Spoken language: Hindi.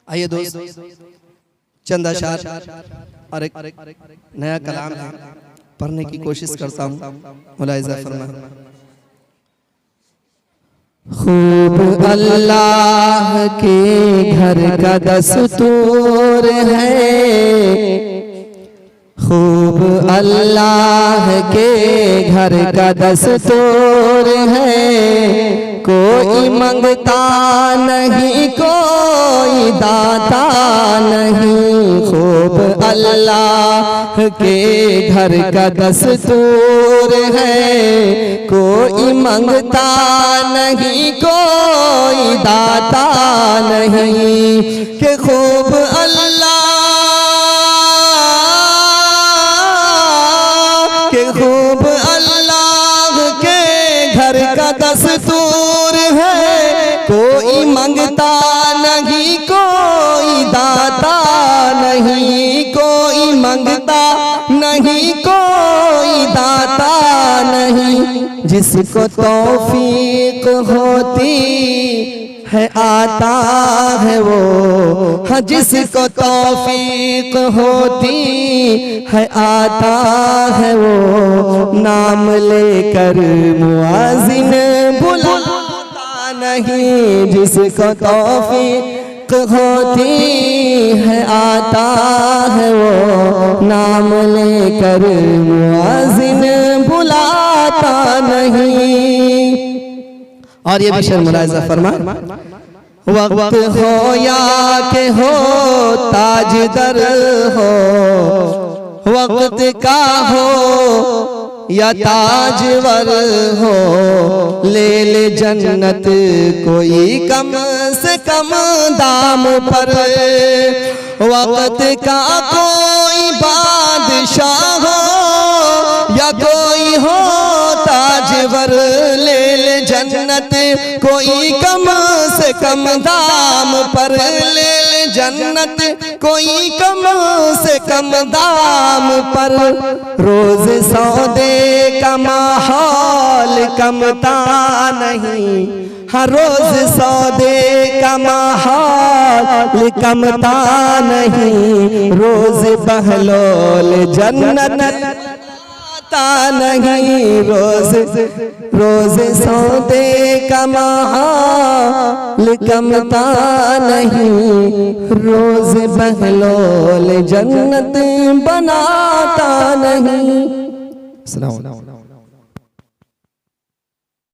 आइए दोस्त, चंद अशार और एक नया कलाम है, पढ़ने की कोशिश करता हूँ। मुलाहिज़ा फरमाएं। खूब अल्लाह के घर का दस्तूर है, खूब अल्लाह के घर का दस्तूर है। कोई मंगता नहीं, कोई दाता नहीं। खूब अल्लाह के घर का दस्तूर है, कोई मंगता नहीं, कोई दाता नहीं। कि खूब अल्लाह के खूब अल्लाह के घर का दस्तूर है, कोई मंगता नहीं, कोई दाता नहीं। कोई मंगता नहीं, कोई दाता नहीं। जिसको तौफीक होती है आता है वो, हाँ जिसको तौफीक होती है आता है वो। नाम लेकर मुआजिन बुलाता नहीं, जिसको तौफीक होती है आता है वो। नाम लेकर मुआजिन बुलाता नहीं। और ये भी शेर मुलाहिज़ा फरमा, वक्त हो या के हो ताजदर हो, वक्त का हो या ताजवर हो। ले ले जन्नत कोई कम से कम दाम पर, वक्त का कोई बादशाह हो या कोई हो ताजवर। ले ले जन्नत कोई कम से कम दाम पर, ले ले जन्नत कोई कम से कम दाम पर। रोज सौदे का माहौल कमता नहीं, हर रोज सौदे का माहौल कमता नहीं। रोज बहलोल जन्नत नहीं, रोज रोज सौदे का माहौल कमता नहीं। रोज बहलोल जन्नत बनाता नहीं।